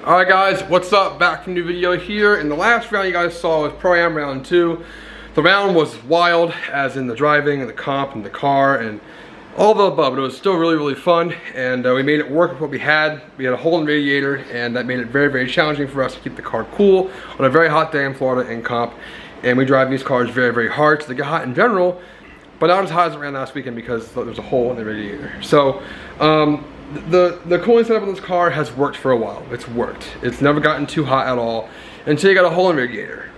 Alright guys, what's up? Back from a new video here. In the last round you guys saw was Pro-Am round 2. The round was wild, as in the driving and the comp and the car and all the above, but it was still really fun, and we made it work with what we had. We had a hole in the radiator, and that made it very challenging for us to keep the car cool on a very hot day in Florida in comp. And we drive these cars very hard, so they get hot in general, but not as hot as it ran last weekend because there's a hole in the radiator. So the cooling setup on this car has worked for a while. It's worked. It's never gotten too hot at all until you got a hole in the radiator.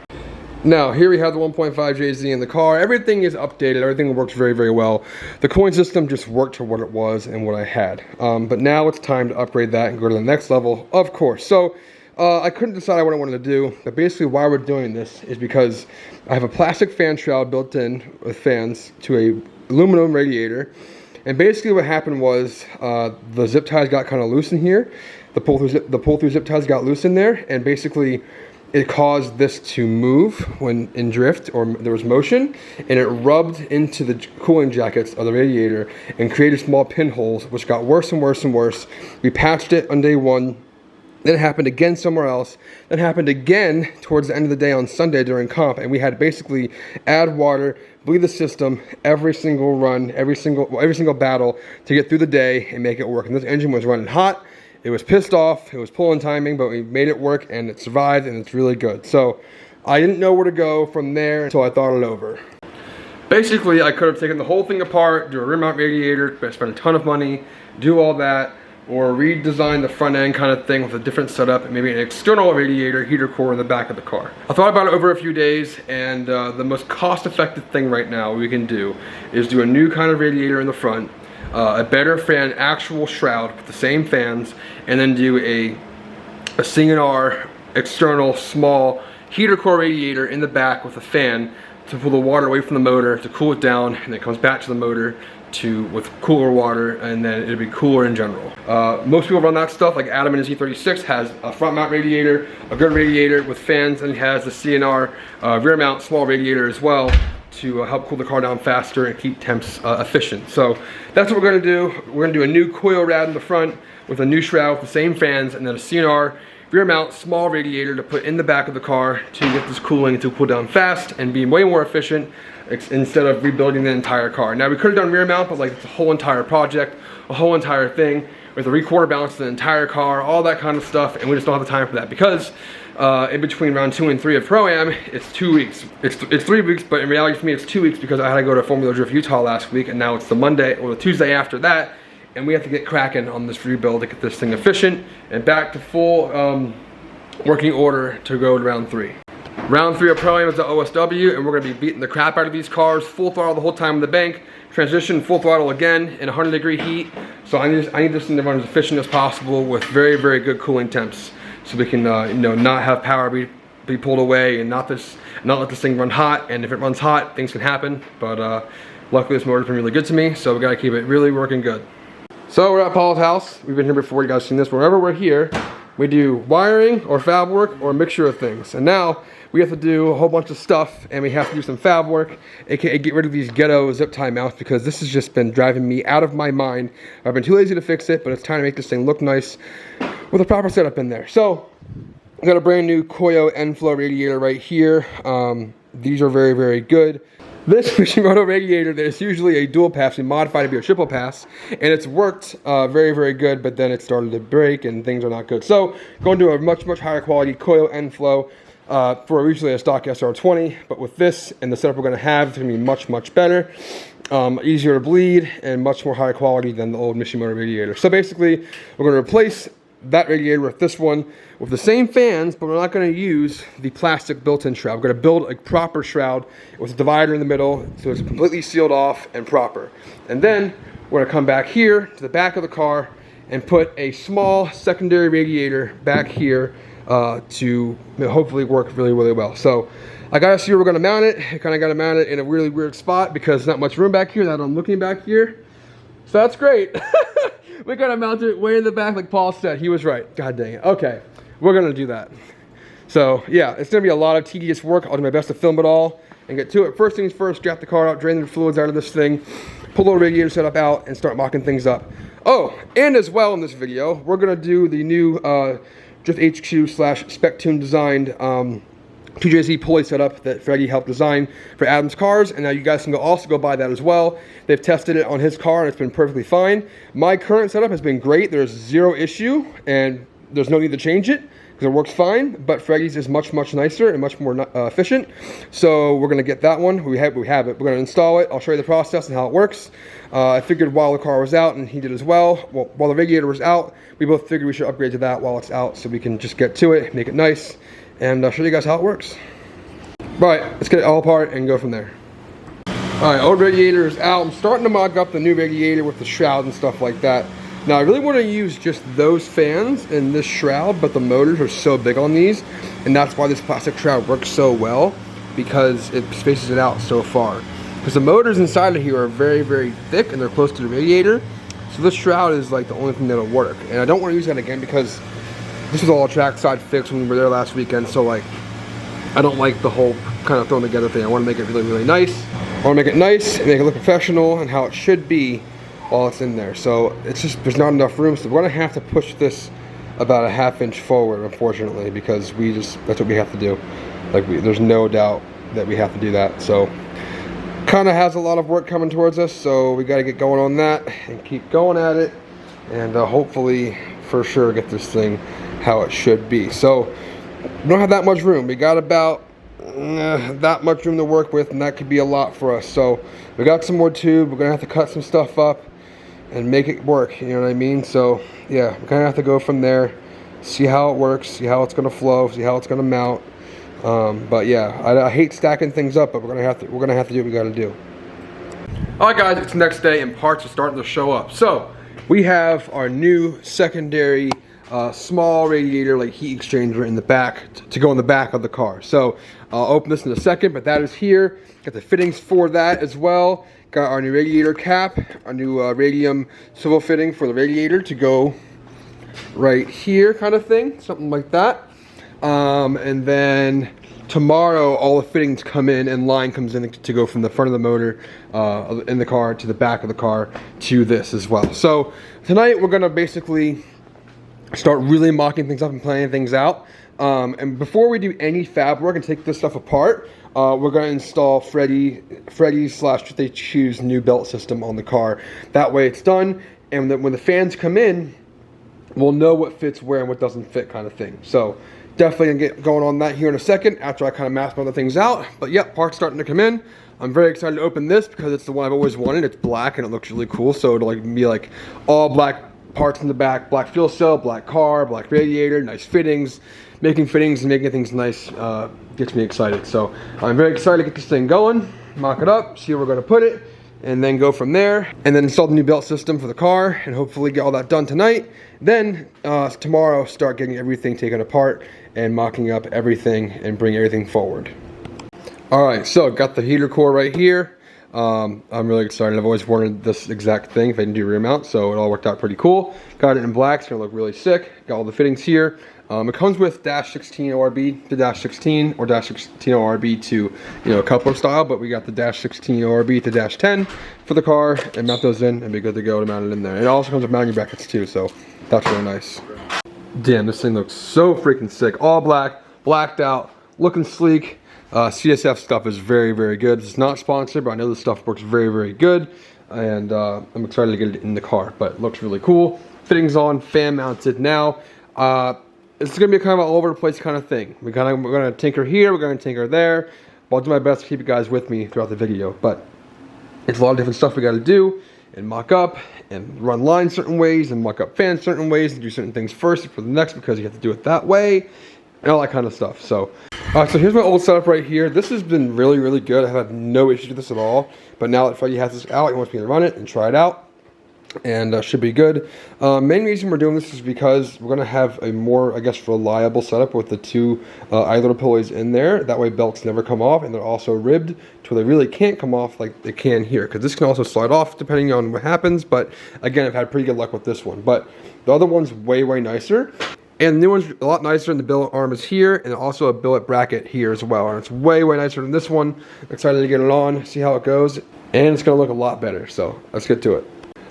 Now, here we have the 1.5 JZ in the car. Everything is updated. Everything works very well. The cooling system just worked for what it was and what I had. But now it's time to upgrade that and go to the next level, of course. So I couldn't decide what I wanted to do, but basically why we're doing this is because I have a plastic fan shroud built in with fans to a aluminum radiator. And basically what happened was the zip ties got kind of loose in here. The pull through zip ties got loose in there, and basically it caused this to move when in drift, or there was motion, and it rubbed into the cooling jackets of the radiator and created small pinholes, which got worse and worse. We patched it on day 1. Then it happened again somewhere else. Then happened again towards the end of the day on Sunday during comp, and we had to basically add water, bleed the system every single run, every single battle to get through the day and make it work. And this engine was running hot. It was pissed off. It was pulling timing, but we made it work, and it survived, and it's really good. So I didn't know where to go from there until I thought it over. Basically, I could have taken the whole thing apart, do a rear mount radiator, spend a ton of money, do all that, or redesign the front end kind of thing with a different setup and maybe an external radiator heater core in the back of the car. I thought about it over a few days, and the most cost-effective thing right now we can do is do a new kind of radiator in the front, a better fan, actual shroud with the same fans, and then do a C&R external small heater core radiator in the back with a fan to pull the water away from the motor to cool it down, and it comes back to the motor with cooler water, and then it'll be cooler in general. Most people run that stuff, like Adam in his E36 has a front mount radiator, a good radiator with fans, and he has the C&R rear mount small radiator as well to help cool the car down faster and keep temps efficient. So that's what we're gonna do. We're gonna do a new coil rad in the front with a new shroud with the same fans, and then a C&R rear mount small radiator to put in the back of the car to get this cooling to cool down fast and be way more efficient instead of rebuilding the entire car. Now we could have done rear mount, but like it's a whole entire project, a whole entire thing. We have to re-quarter balance the entire car, all that kind of stuff, and we just don't have the time for that because in between round 2 and 3 of Pro-Am, it's 2 weeks. It's 3 weeks, but in reality for me it's 2 weeks because I had to go to Formula Drift Utah last week, and now it's the Monday or the Tuesday after that, and we have to get cracking on this rebuild to get this thing efficient and back to full working order to go to round 3. Round 3 of Pro-Am is the OSW, and we're going to be beating the crap out of these cars, full throttle the whole time in the bank, transition full throttle again in 100-degree heat. So I need this thing to run as efficient as possible with very good cooling temps, so we can not have power be pulled away and not let this thing run hot. And if it runs hot, things can happen. But luckily this motor's been really good to me, so we got to keep it really working good. So we're at Paul's house. We've been here before. You guys seen this. Wherever we're here, we do wiring or fab work or a mixture of things. And now we have to do a whole bunch of stuff, and we have to do some fab work, aka get rid of these ghetto zip tie mounts, because this has just been driving me out of my mind. I've been too lazy to fix it, but it's time to make this thing look nice with a proper setup in there. So I got a brand new Koyo N-Flow radiator right here. These are very good. This Mishimoto radiator, there's usually a dual pass. We modified it to be a triple pass, and it's worked very good, but then it started to break and things are not good. So going to a much higher quality Koyo N-Flow for originally a stock SR20, but with this and the setup we're going to have, it's going to be much better, easier to bleed, and much more high quality than the old Mishimoto radiator. So basically, we're going to replace that radiator with this one with the same fans, but we're not going to use the plastic built-in shroud. We're going to build a proper shroud with a divider in the middle so it's completely sealed off and proper. And then we're going to come back here to the back of the car and put a small secondary radiator back here to hopefully work really well. So I gotta see where we're gonna mount it. I kind of gotta mount it in a really weird spot because there's not much room back here that I'm looking back here. So that's great. We gotta mount it way in the back like Paul said. He was right. God dang it. Okay, we're gonna do that. So yeah, it's gonna be a lot of tedious work. I'll do my best to film it all and get to it. First things first, draft the car out, drain the fluids out of this thing, pull the radiator setup out, and start mocking things up. Oh, and as well in this video, we're gonna do the new Drift HQ / SpecTuned designed 2JZ pulley setup that Freddie helped design for Adam's cars, and now you guys can also go buy that as well. They've tested it on his car and it's been perfectly fine. My current setup has been great. There's zero issue and there's no need to change it because it works fine, but Freddie's is much nicer and much more efficient. So we're gonna get that one. We have it. We're gonna install it. I'll show you the process and how it works. I figured while the car was out, and he did as well, while the radiator was out, we both figured we should upgrade to that while it's out so we can just get to it, make it nice, and I'll show you guys how it works. Right, let's get it all apart and go from there. Alright, old radiator is out. I'm starting to mock up the new radiator with the shroud and stuff like that. Now I really want to use just those fans and this shroud, but the motors are so big on these, and that's why this plastic shroud works so well, because it spaces it out so far. Because the motors inside of here are very thick and they're close to the radiator, so this shroud is like the only thing that'll work. And I don't want to use that again because this was all a trackside fix when we were there last weekend, so like I don't like the whole kind of thrown together thing. I want to make it really nice. I want to make it nice and make it look professional and how it should be while it's in there. So it's just, there's not enough room, so we're going to have to push this about a ½ inch forward, unfortunately, because that's what we have to do. Like there's no doubt that we have to do that. So kind of has a lot of work coming towards us, so we got to get going on that and keep going at it, and hopefully for sure get this thing how it should be. So we don't have that much room. We got about that much room to work with, and that could be a lot for us. So we got some more tube. We're gonna have to cut some stuff up and make it work, you know what I mean? So yeah, we're gonna have to go from there, see how it works, see how it's gonna flow, see how it's gonna mount. But yeah, I hate stacking things up, but we're gonna have to do what we gotta do. Alright guys, it's the next day and parts are starting to show up. So we have our new secondary small radiator, like heat exchanger in the back to go in the back of the car. So I'll open this in a second, but that is here. Got the fittings for that as well. Got our new radiator cap, our new radium swivel fitting for the radiator to go right here, kind of thing, something like that. And then tomorrow all the fittings come in and line comes in to go from the front of the motor in the car to the back of the car to this as well. So tonight we're gonna basically start really mocking things up and planning things out. And before we do any fab work and take this stuff apart, we're going to install Freddie's / they choose new belt system on the car. That way it's done, and when the fans come in, we'll know what fits where and what doesn't fit, kind of thing. So definitely gonna get going on that here in a second after I kind of map other things out. But yep, parts starting to come in. I'm very excited to open this because it's the one I've always wanted. It's black and it looks really cool, so it'll be like all black parts in the back, black fuel cell, black car, black radiator, nice fittings. Making fittings and making things nice gets me excited. So I'm very excited to get this thing going, mock it up, see where we're going to put it, and then go from there. And then install the new belt system for the car and hopefully get all that done tonight. Then tomorrow start getting everything taken apart and mocking up everything and bring everything forward. Alright, so got the heater core right here. I'm really excited. I've always wanted this exact thing if I didn't do rear mount, so it all worked out pretty cool. Got it in black, it's gonna look really sick. Got all the fittings here. It comes with -16 ORB to -16 or -16 ORB to, coupler style, but we got the -16 ORB to -10 for the car and mount those in and be good to go to mount it in there. It also comes with mounting brackets too, so that's really nice. Damn, this thing looks so freaking sick. All black, blacked out, looking sleek. CSF stuff is very good. It's not sponsored, but I know this stuff works very good, and I'm excited to get it in the car, but it looks really cool. Fittings on, fan mounted now. It's gonna be kind of an all over the place kind of thing. We're gonna tinker here, we're gonna tinker there, but I'll do my best to keep you guys with me throughout the video. But it's a lot of different stuff we gotta do and mock up and run lines certain ways and mock up fans certain ways and do certain things first for the next because you have to do it that way and all that kind of stuff. So here's my old setup right here. This has been really good. I've had no issue with this at all. But now that Freddie has this out, he wants me to run it and try it out. And should be good. Main reason we're doing this is because we're going to have a more, I guess, reliable setup with the two idler pulleys in there. That way belts never come off, and they're also ribbed to where they really can't come off like they can here. Because this can also slide off depending on what happens. But again, I've had pretty good luck with this one. But the other one's way nicer. And the new one's a lot nicer, and the billet arm is here, and also a billet bracket here as well. And it's way nicer than this one. I'm excited to get it on, see how it goes, and it's going to look a lot better. So let's get to it.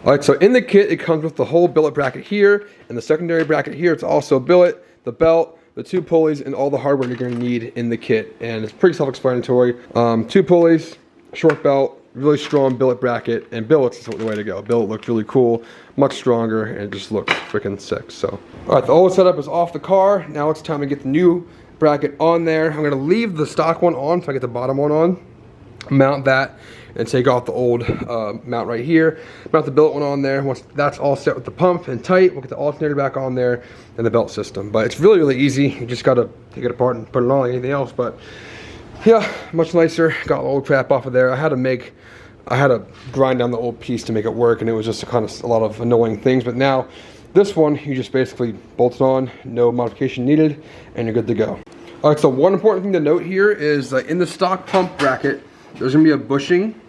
Alright, so in the kit, it comes with the whole billet bracket here, and the secondary bracket here, it's also billet. the belt, the 2 pulleys, and all the hardware you're going to need in the kit. And it's pretty self-explanatory. 2 pulleys, short belt, really strong billet bracket, and billets is the way to go. Billet looked really cool, much stronger, and it just looks freaking sick. So, all right, the old setup is off the car. Now it's time to get the new bracket on there. I'm gonna leave the stock one on so I get the bottom one on, mount that, and take off the old mount right here. Mount the billet one on there. Once that's all set with the pump and tight, we'll get the alternator back on there and the belt system. But it's really, really easy. You just gotta take it apart and put it on like anything else. But yeah, much nicer. Got the old crap off of there. I had to grind down the old piece to make it work, and it was just a lot of annoying things. But now, this one, you just basically bolt it on, no modification needed, and you're good to go. All right, so one important thing to note here is in the stock pump bracket, there's gonna be a bushing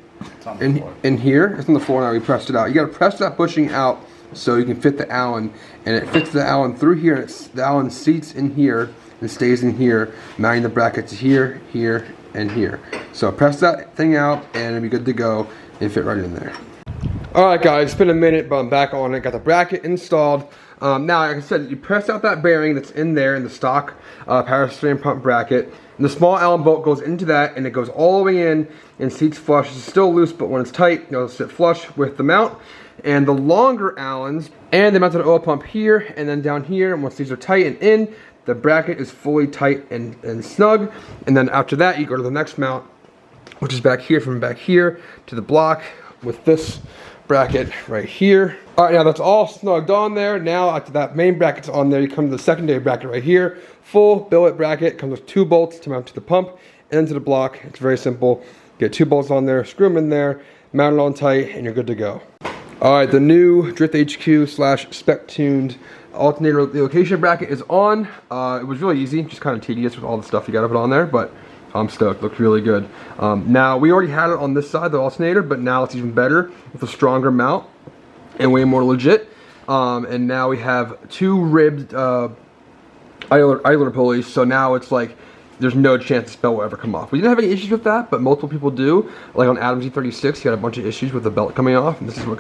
in here. It's on the floor now, we pressed it out. You gotta press that bushing out so you can fit the Allen, and it fits the Allen through here, and the Allen seats in here and stays in here, mounting the brackets here, here, and here. So press that thing out and it'll be good to go and fit right in there. Alright guys, it's been a minute, but I'm back on it. Got the bracket installed. Now, like I said, you press out that bearing that's in there in the stock power steering pump bracket, and the small Allen bolt goes into that, and it goes all the way in and seats flush. It's still loose, but when it's tight, it'll sit flush with the mount. And the longer Allens, and they mounted an oil pump here and then down here, and once these are tight and in, the bracket is fully tight and snug. And then after that, you go to the next mount, which is back here, from back here to the block with this bracket right here. All right, now that's all snugged on there. Now after that main bracket's on there, you come to the secondary bracket right here. Full billet bracket, comes with 2 bolts to mount to the pump and to the block. It's very simple. Get 2 bolts on there, screw them in there, mount it on tight, and you're good to go. All right, the new Drift HQ / SpecTuned alternator relocation bracket is on. It was really easy, just kind of tedious with all the stuff you got to put on there, but I'm stoked. Looked really good. Now, we already had it on this side, the alternator, but now it's even better with a stronger mount and way more legit. And now we have 2 ribbed idler pulleys, so now it's like there's no chance this belt will ever come off. We didn't have any issues with that, but multiple people do. Like on Adam's E36, he had a bunch of issues with the belt coming off, and that's what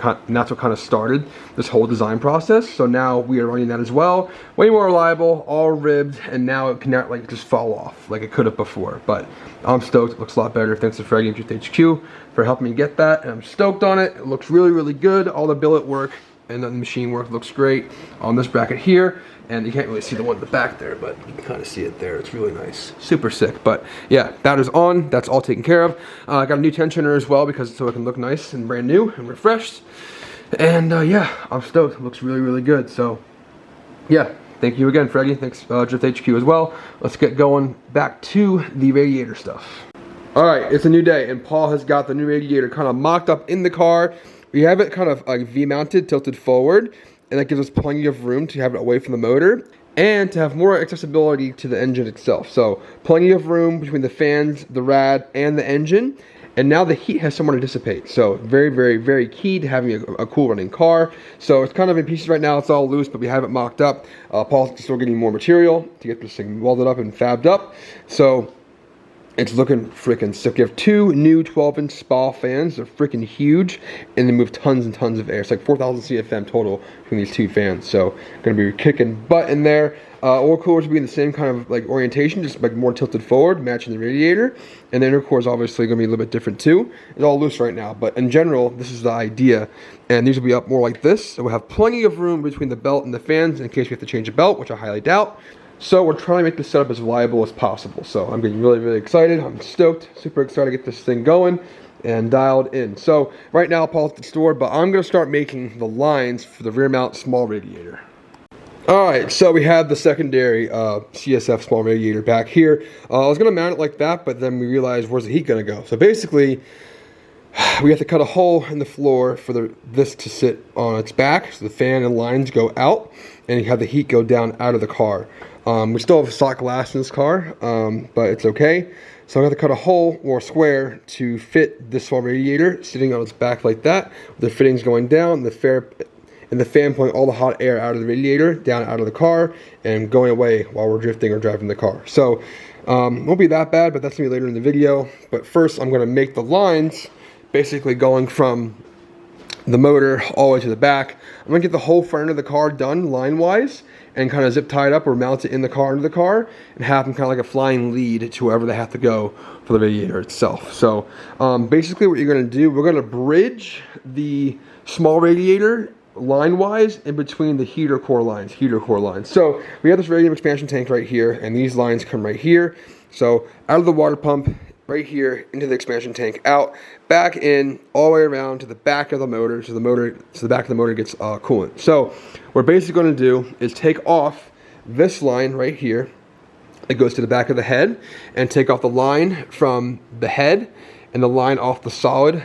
kind of started this whole design process. So now we are running that as well. Way more reliable, all ribbed, and now it cannot like just fall off like it could have before. But I'm stoked. It looks a lot better. Thanks to Freddie and Drift HQ for helping me get that, and I'm stoked on it. It looks really, really good. All the billet work and the machine work looks great on this bracket here. And you can't really see the one in the back there, but you can kind of see it there. It's really nice. Super sick. But yeah, that is on. That's all taken care of. I got a new tensioner as well, because so it can look nice and brand new and refreshed. And yeah, I'm stoked. It looks really, really good. So yeah, thank you again, Freddie. Thanks, Drift HQ as well. Let's get going back to the radiator stuff. All right, it's a new day, and Paul has got the new radiator kind of mocked up in the car. We have it kind of like V-mounted, tilted forward, and that gives us plenty of room to have it away from the motor and to have more accessibility to the engine itself. So plenty of room between the fans, the rad, and the engine. And now the heat has somewhere to dissipate. So very, very, very key to having a cool running car. So it's kind of in pieces right now. It's all loose, but we have it mocked up. Paul's still getting more material to get this thing welded up and fabbed up. So it's looking freaking sick. You have 2 new 12-inch spa fans. They're freaking huge, and they move tons and tons of air. It's like 4,000 CFM total between these 2 fans. So gonna be kicking butt in there. Oil coolers will be in the same kind of like orientation, just like more tilted forward, matching the radiator. And the intercore is obviously gonna be a little bit different too. It's all loose right now, but in general, this is the idea. And these will be up more like this. So we'll have plenty of room between the belt and the fans in case we have to change a belt, which I highly doubt. So we're trying to make this setup as reliable as possible. So I'm getting really, really excited. I'm stoked, super excited to get this thing going and dialed in. So right now, Paul's at the store, but I'm gonna start making the lines for the rear mount small radiator. All right, so we have the secondary CSF small radiator back here. I was gonna mount it like that, but then we realized, where's the heat gonna go? So basically, we have to cut a hole in the floor for this to sit on its back, so the fan and lines go out, and you have the heat go down out of the car. We still have stock glass in this car, but it's okay. So I'm going to cut a hole or a square to fit this small radiator sitting on its back like that, with the fittings going down, and the fan pulling all the hot air out of the radiator, down out of the car, and going away while we're drifting or driving the car. So won't be that bad, but that's going to be later in the video. But first, I'm going to make the lines, basically going from the motor all the way to the back. I'm gonna get the whole front end of the car done line-wise and kind of zip tie it up or mount it in the car under the car and have them kind of like a flying lead to wherever they have to go for the radiator itself. So basically what you're gonna do, we're gonna bridge the small radiator line-wise in between the heater core lines. So we have this radiator expansion tank right here, and these lines come right here. So out of the water pump, right here into the expansion tank, out, back in, all the way around to the back of the motor, so the back of the motor gets coolant. So what we're basically going to do is take off this line right here. It goes to the back of the head, and take off the line from the head and the line off the solid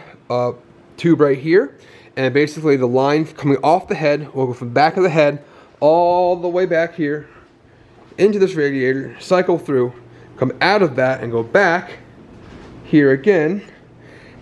tube right here. And basically the line coming off the head will go from the back of the head all the way back here into this radiator, cycle through, come out of that and go back here again,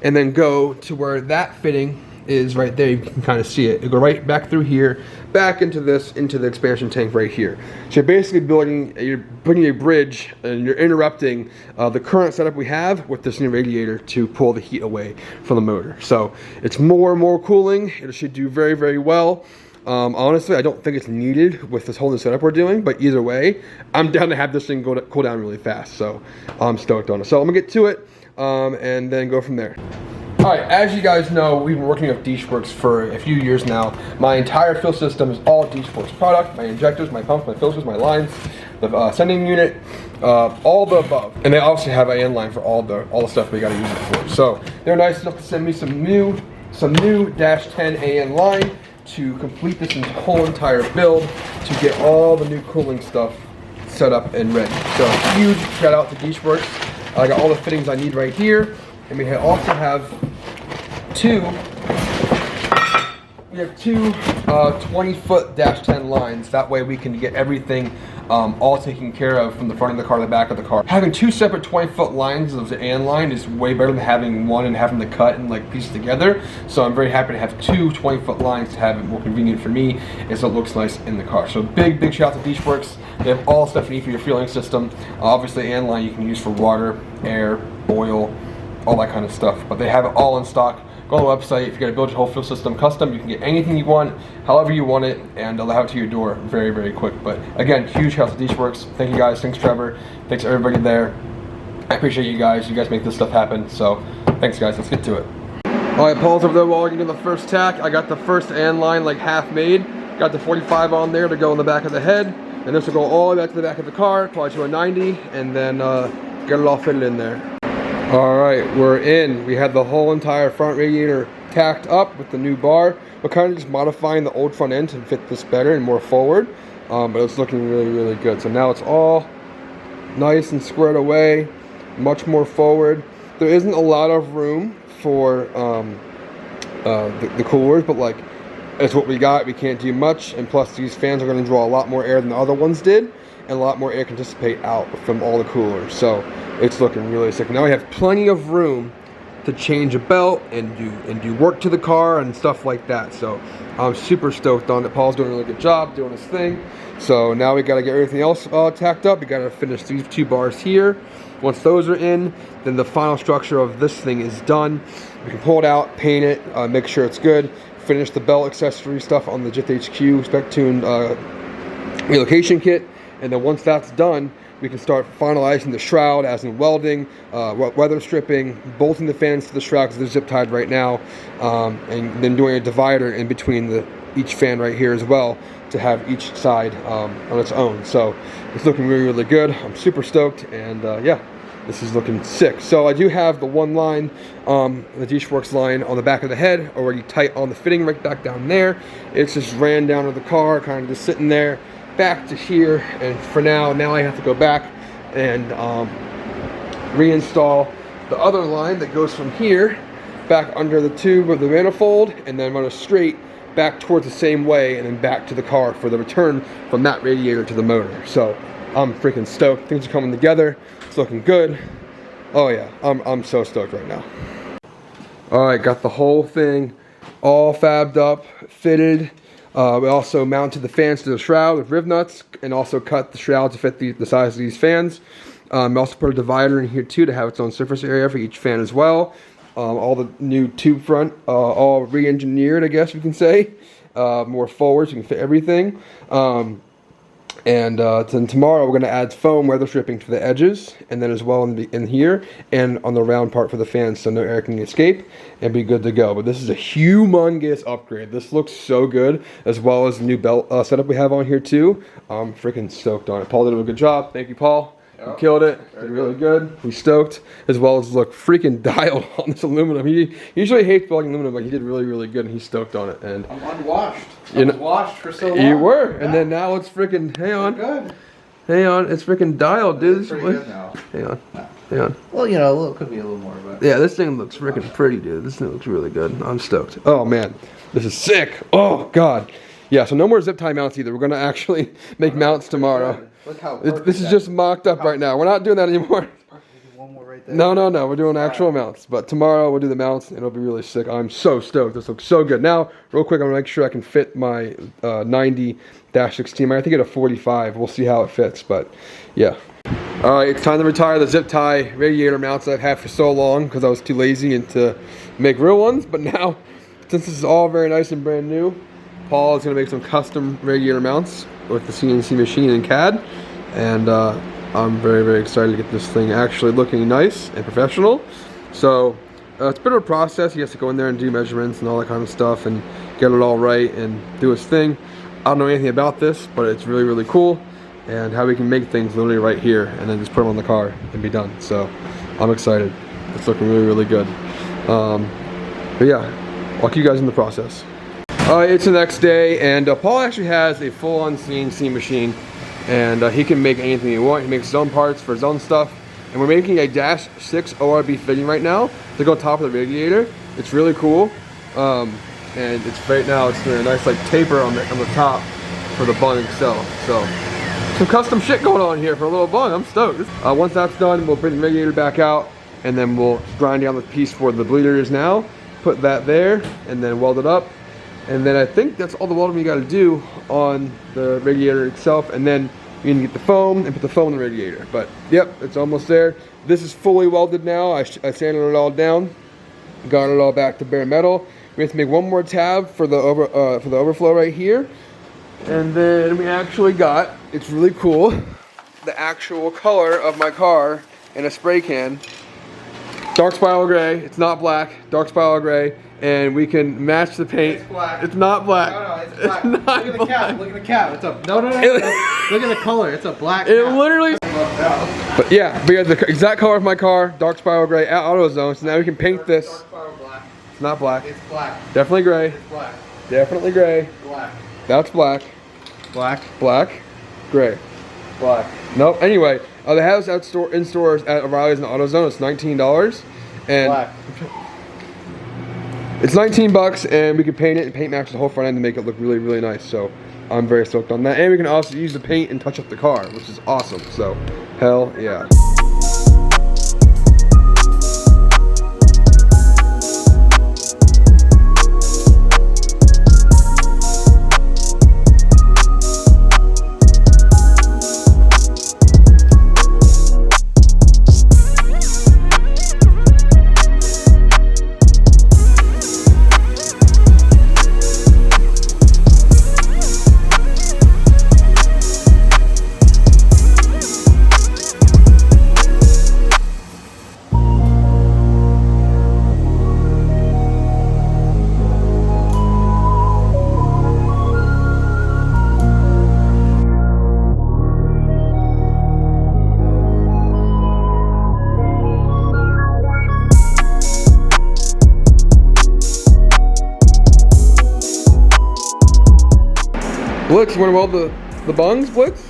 and then go to where that fitting is right there. You can kind of see it. It'll go right back through here, back into the expansion tank right here. So you're basically you're putting a bridge, and you're interrupting the current setup we have with this new radiator to pull the heat away from the motor. So it's more and more cooling. It should do very, very well. Honestly, I don't think it's needed with this whole new setup we're doing, but either way, I'm down to have this thing cool down really fast. So I'm stoked on it. So I'm gonna get to it and then go from there. Alright, as you guys know, we've been working with DishWorks for a few years now. My entire fuel system is all DishWorks product. My injectors, my pumps, my filters, my lines, the sending unit, all the above. And they also have an inline for all the stuff we gotta use it for. So they're nice enough to send me some new -10 AN line to complete this whole entire build, to get all the new cooling stuff set up and ready. So huge shout out to DishWorks. I got all the fittings I need right here. And we also have two 20-foot -10 lines. That way we can get everything all taken care of from the front of the car to the back of the car. Having two separate 20-foot lines of the AN line is way better than having one and having to cut and like piece together. So I'm very happy to have two 20-foot lines to have it more convenient for me, and so it looks nice in the car. So big shout out to DishWorks. They have all stuff you need for your fueling system. Obviously AN line you can use for water, air, oil, all that kind of stuff, but they have it all in stock. Go on the website. If you're going to build your whole fuel system custom, you can get anything you want, however you want it, and they'll have it to your door very, very quick. But again, huge help to DishWorks. Thank you guys. Thanks Trevor. Thanks everybody there. I appreciate you guys. You guys make this stuff happen. So thanks guys. Let's get to it. Alright, Paul's over there walking in the first tack. I got the first AN line like half made. Got the 45 on there to go in the back of the head. And this will go all the way back to the back of the car, probably to a 90, and then get it all fitted in there. Alright, we're in. We had the whole entire front radiator tacked up with the new bar. We're kind of just modifying the old front end to fit this better and more forward. But it's looking really, really good. So now it's all nice and squared away, much more forward. There isn't a lot of room for the coolers, but like, it's what we got. We can't do much, and plus these fans are going to draw a lot more air than the other ones did, and a lot more air can dissipate out from all the coolers. So it's looking really sick. Now we have plenty of room to change a belt and do work to the car and stuff like that. So I'm super stoked on it. Paul's doing a really good job doing his thing. So now we got to get everything else tacked up. We got to finish these two bars here. Once those are in, then the final structure of this thing is done. We can pull it out, paint it, make sure it's good, finish the belt accessory stuff on the JIT HQ SpecTuned relocation kit. And then once that's done, we can start finalizing the shroud, as in welding, weather stripping, bolting the fans to the shroud because they're zip tied right now, and then doing a divider in between each fan right here as well to have each side on its own. So it's looking really, really good. I'm super stoked, and yeah, this is looking sick. So I do have the one line, the DishWorks line on the back of the head already tight on the fitting right back down there. It's just ran down to the car, kind of just sitting there, back to here, and for now I have to go back and reinstall the other line that goes from here back under the tube of the manifold, and then run it straight back towards the same way, and then back to the car for the return from that radiator to the motor. So I'm freaking stoked. Things are coming together. It's looking good. Oh yeah, I'm so stoked right now. Alright, got the whole thing all fabbed up, fitted. We also mounted the fans to the shroud with riv nuts, and also cut the shroud to fit the size of these fans. We also put a divider in here too to have its own surface area for each fan as well. all the new tube front, all re-engineered, I guess we can say. More forward so you can fit everything. Then tomorrow we're going to add foam weather stripping to the edges, and then as well in here and on the round part for the fans, so no air can escape, and be good to go. But this is a humongous upgrade. This looks so good, as well as the new belt setup we have on here too. I'm freaking stoked on it. Paul did a good job. Thank you, Paul. You killed it. Did really good. We stoked, as well as look freaking dialed on this aluminum. He usually hates building aluminum, but he did really, really good, and he's stoked on it. And I'm unwashed. I was washed for so long. You were, and then now it's freaking. Hang on. Good. Hang on, it's freaking dialed, dude. It's pretty good now. Hang on. Hang on. Well, you know, it could be a little more, but yeah, this thing looks freaking pretty, dude. This thing looks really good. I'm stoked. Oh man, this is sick. Oh god. Yeah, so no more zip tie mounts either. We're gonna actually make mounts tomorrow. Look how this is just mocked up right now. We're not doing that anymore. One more right there. No. We're doing actual mounts. But tomorrow we'll do the mounts, and it'll be really sick. I'm so stoked. This looks so good. Now, real quick, I'm gonna make sure I can fit my 90-16. I think at a 45. We'll see how it fits, but yeah. All right, it's time to retire the zip tie radiator mounts that I've had for so long because I was too lazy and to make real ones. But now, since this is all very nice and brand new, Paul is going to make some custom radiator mounts with the CNC machine and CAD, and I'm very, very excited to get this thing actually looking nice and professional. So it's a bit of a process. He has to go in there and do measurements and all that kind of stuff and get it all right and do his thing. I don't know anything about this, but it's really, really cool, and how we can make things literally right here and then just put them on the car and be done. So I'm excited. It's looking really, really good. But yeah, I'll keep you guys in the process. It's the next day, and Paul actually has a full-on CNC machine, and he can make anything he wants. He makes his own parts for his own stuff, and we're making a -6 ORB fitting right now to go on top of the radiator. It's really cool, and it's right now it's doing a nice like taper on the top for the bung itself. So some custom shit going on here for a little bung. I'm stoked. Once that's done, we'll bring the radiator back out, and then we'll grind down the piece for the bleeder is now. Put that there, and then weld it up. And then I think that's all the welding you got to do on the radiator itself, and then you can get the foam and put the foam in the radiator. But yep, it's almost there. This is fully welded now. I sanded it all down, got it all back to bare metal. We have to make one more tab for the overflow right here, and then we actually got, it's really cool, the actual color of my car in a spray can. Dark spiral gray. It's not black. Dark spiral gray. And we can match the paint. It's black. It's not black. No, it's black. It's not Look at the black. cap. Look at the cap. It's a no. Look at the color. It's a black. It cap. literally. But yeah, we have the exact color of my car, dark spiral gray at AutoZone. So now we can paint this. Dark spiral black. It's not black. It's black. Definitely gray. It's black. Definitely gray. Black. That's black. Black. Black. Gray. Black. Nope. Anyway, they have this in stores at O'Reilly's and AutoZone. It's $19. And Black. it's 19 bucks, and we can paint it and paint match the whole front end to make it look really, really nice. So I'm very stoked on that. And we can also use the paint and touch up the car, which is awesome. So hell yeah. Blitz, you want to weld the bungs, Blitz?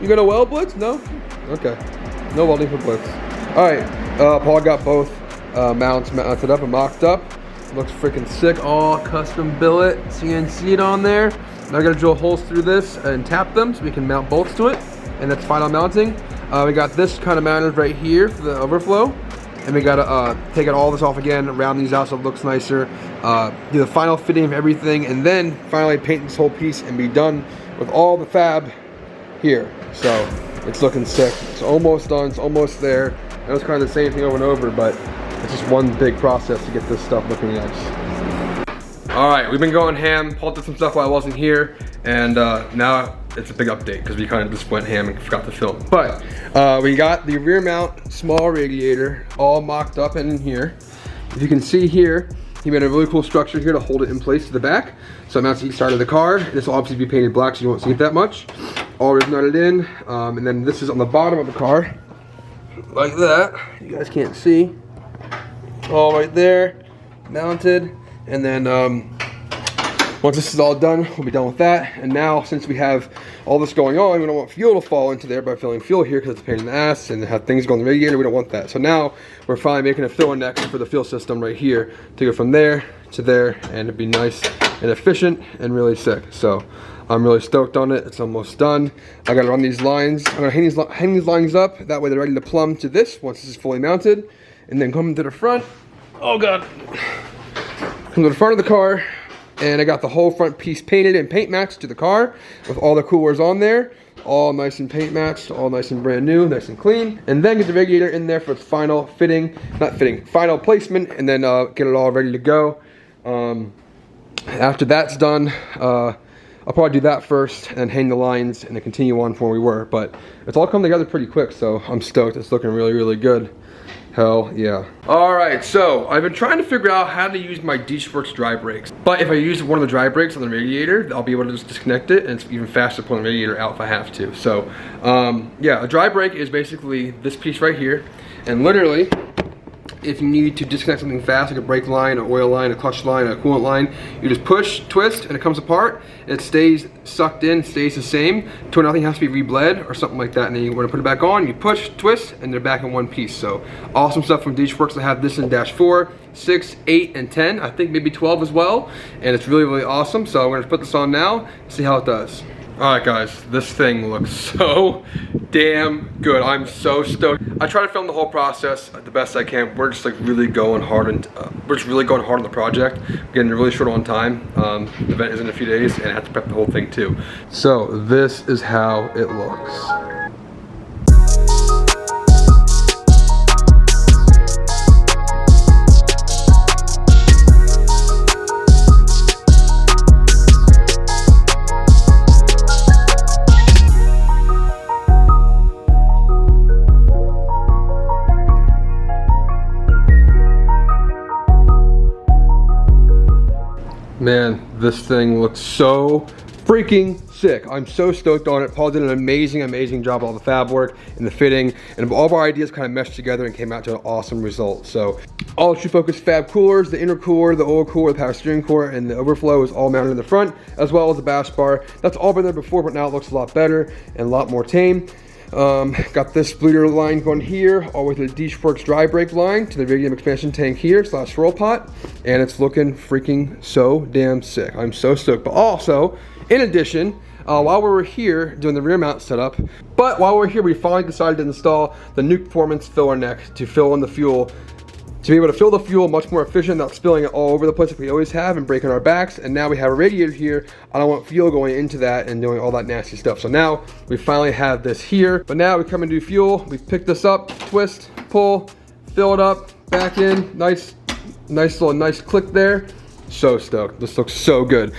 You gonna weld, Blitz? No? Okay. No welding for Blitz. Alright, Paul got both mounts mounted up and mocked up. Looks freaking sick. All custom billet, CNC'd on there. Now I gotta drill holes through this and tap them so we can mount bolts to it. And that's final mounting. We got this kind of mounted right here for the overflow. And we gotta take all this off again, round these out so it looks nicer, do the final fitting of everything, and then finally paint this whole piece and be done with all the fab here. So it's looking sick. It's almost done, it's almost there. It was kind of the same thing over and over, but it's just one big process to get this stuff looking nice. All right, we've been going ham. Paul did some stuff while I wasn't here, and now it's a big update because we kind of just went ham and forgot to film. But we got the rear mount small radiator all mocked up in here. If you can see here, he made a really cool structure here to hold it in place to the back. So it mounts to each side of the car. This will obviously be painted black so you won't see it that much. All is nutted in, and then this is on the bottom of the car, like that. You guys can't see. All right there, mounted. And then once this is all done, we'll be done with that. And now, since we have all this going on, we don't want fuel to fall into there by filling fuel here because it's a pain in the ass and have things go in the radiator. We don't want that. So now we're finally making a filler neck for the fuel system right here to go from there to there, and it'd be nice and efficient and really sick. So I'm really stoked on it. It's almost done. I gotta run these lines. I'm gonna hang these lines up. That way they're ready to plumb to this once this is fully mounted. And then come to the front. Oh God. Come to the front of the car, and I got the whole front piece painted and paint matched to the car with all the coolers on there, all nice and paint matched, all nice and brand new, nice and clean. And then get the radiator in there for its final final placement, and then get it all ready to go. After that's done, I'll probably do that first and then hang the lines and then continue on from where we were. But it's all come together pretty quick, so I'm stoked. It's looking really, really good. Hell yeah. All right, so I've been trying to figure out how to use my Works dry brakes. But if I use one of the dry brakes on the radiator, I'll be able to just disconnect it, and it's even faster pulling the radiator out if I have to. So yeah, a dry brake is basically this piece right here. And literally, if you need to disconnect something fast, like a brake line, an oil line, a clutch line, a coolant line, you just push, twist, and it comes apart. It stays sucked in, stays the same, to nothing has to be rebled or something like that. And then you want to put it back on, you push, twist, and they're back in one piece. So awesome stuff from Works. I have this in dash 4, 6, 8, and 10. I think maybe 12 as well. And it's really, really awesome. So I'm going to put this on now and see how it does. Alright guys, this thing looks so damn good. I'm so stoked. I try to film the whole process the best I can. We're just like really going hard on the project. We're getting really short on time. The event is in a few days and I have to prep the whole thing too. So this is how it looks. Man, this thing looks so freaking sick. I'm so stoked on it. Paul did an amazing, amazing job of all the fab work and the fitting, and all of our ideas kind of meshed together and came out to an awesome result. So all the True Focus fab coolers, the intercooler, the oil cooler, the power steering core, and the overflow is all mounted in the front, as well as the bash bar. That's all been there before, but now it looks a lot better and a lot more tame. Got this bleeder line going here, all the way to the Works dry brake line to the radium expansion tank here / roll pot, and it's looking freaking so damn sick. I'm so stoked. But also, in addition, while we were here doing the rear mount setup, we finally decided to install the Nuke Performance filler neck to fill in the fuel, to be able to fill the fuel much more efficient, not spilling it all over the place like we always have and breaking our backs. And now we have a radiator here. I don't want fuel going into that and doing all that nasty stuff. So now we finally have this here. But now we come and do fuel. We pick this up, twist, pull, fill it up, back in. Nice click there. So stoked. This looks so good.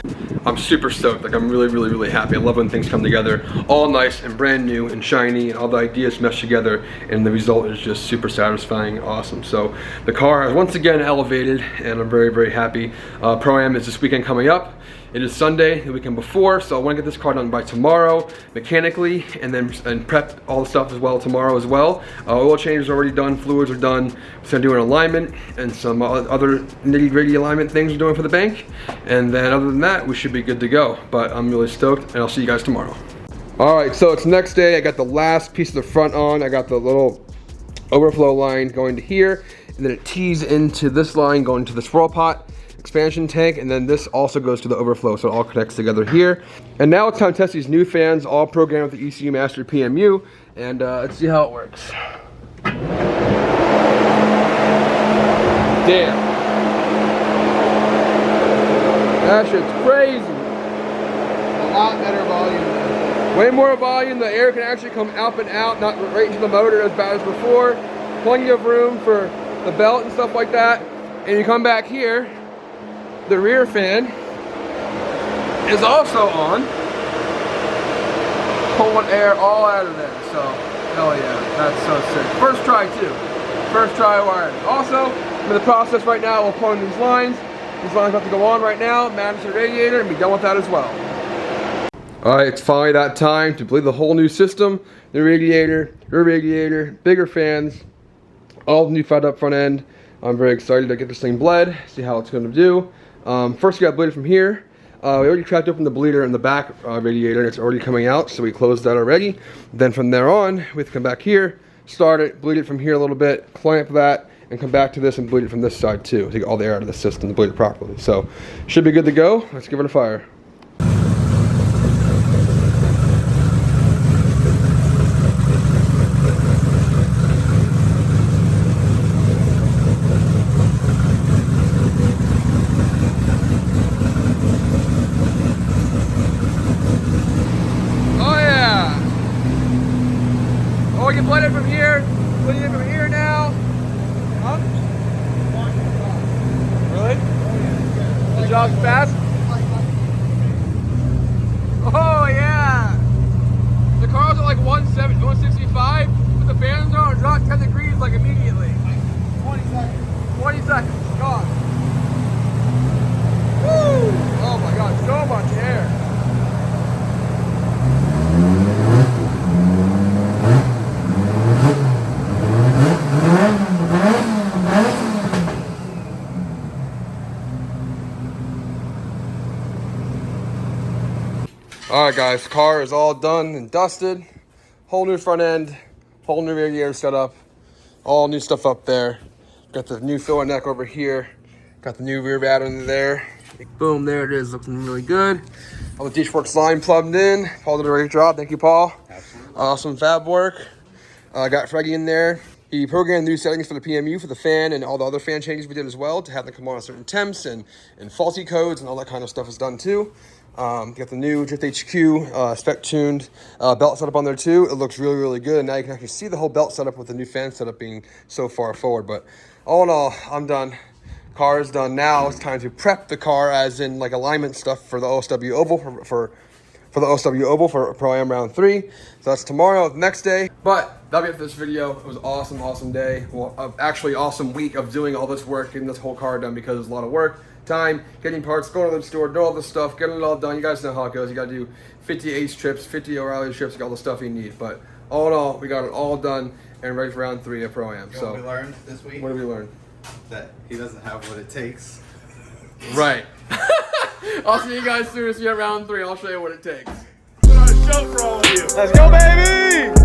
I'm super stoked. Like, I'm really, really, really happy. I love when things come together all nice and brand new and shiny, and all the ideas mesh together, and the result is just super satisfying and awesome. So the car is once again elevated, and I'm very, very happy. Pro-Am is this weekend coming up. It is Sunday, the weekend before, so I want to get this car done by tomorrow, mechanically, and prep all the stuff as well tomorrow as well. Oil changes are already done, fluids are done. Just gonna do an alignment and some other nitty-gritty alignment things we're doing for the bank. And then other than that, we should be good to go. But I'm really stoked, and I'll see you guys tomorrow. All right, so it's next day. I got the last piece of the front on. I got the little overflow line going to here, and then it tees into this line going to the swirl pot expansion tank, and then this also goes to the overflow, so it all connects together here. And now it's time to test these new fans, all programmed with the ECU Master PMU, and let's see how it works. Damn. That shit's crazy. A lot better volume. Way more volume. The air can actually come up and out, not right into the motor as bad as before. Plenty of room for the belt and stuff like that. And you come back here, the rear fan is also on. Pulling air all out of there. So, hell yeah, that's so sick. First try too. First try wiring. Also, I'm in the process right now of pulling these lines. These lines have to go on right now, manage the radiator, and be done with that as well. Alright, it's finally that time to bleed the whole new system. The radiator, rear radiator, bigger fans, all new fired up front end. I'm very excited to get this thing bled, see how it's going to do. First we got bleeded from here. We already cracked open the bleeder in the back radiator and it's already coming out, so we closed that already. Then from there on, we have to come back here, start it, bleed it from here a little bit, clamp that, and come back to this and bleed it from this side too, to get all the air out of the system to bleed it properly. So, should be good to go. Let's give it a fire. Oh, you blend it from here, bleed it from here now. Huh? Really? The job's fast? Oh yeah! The car's at like 170, 165, but the fans are on, drop 10 degrees like immediately. 20 seconds. 20 seconds, gone. Woo! Oh my god, so much air. Alright guys, car is all done and dusted. Whole new front end, whole new radiator set up, all new stuff up there. Got the new filler neck over here. Got the new rear battery in there. Boom, there it is, looking really good. All the D-Works line plugged in. Paul did a great job, thank you Paul. Absolutely. Awesome fab work. Got Freggy in there. He programmed new settings for the PMU for the fan and all the other fan changes we did as well to have them come on at certain temps and faulty codes and all that kind of stuff is done too. Got the new Drift HQ SpecTuned belt setup on there too. It looks really, really good. And now you can actually see the whole belt setup with the new fan setup being so far forward. But all in all, I'm done. Car is done. Now it's time to prep the car, as in like alignment stuff for the OSW Oval for the OSW Oval for Pro-Am Round 3. So that's tomorrow, the next day. But that'll be it for this video. It was an awesome, awesome day. Well, actually awesome week of doing all this work, getting this whole car done because it's a lot of work. Time, getting parts, going to the store, doing all this stuff, getting it all done. You guys know how it goes. You got to do 50 Ace trips, 50 O'Reilly trips, get all the stuff you need. But all in all, we got it all done and ready for round 3 at Pro-Am. So what we learned this week? What did we learn? That he doesn't have what it takes. Right. I'll see you guys soon as we get round 3. I'll show you what it takes. Put on a show for all of you. Let's go, baby!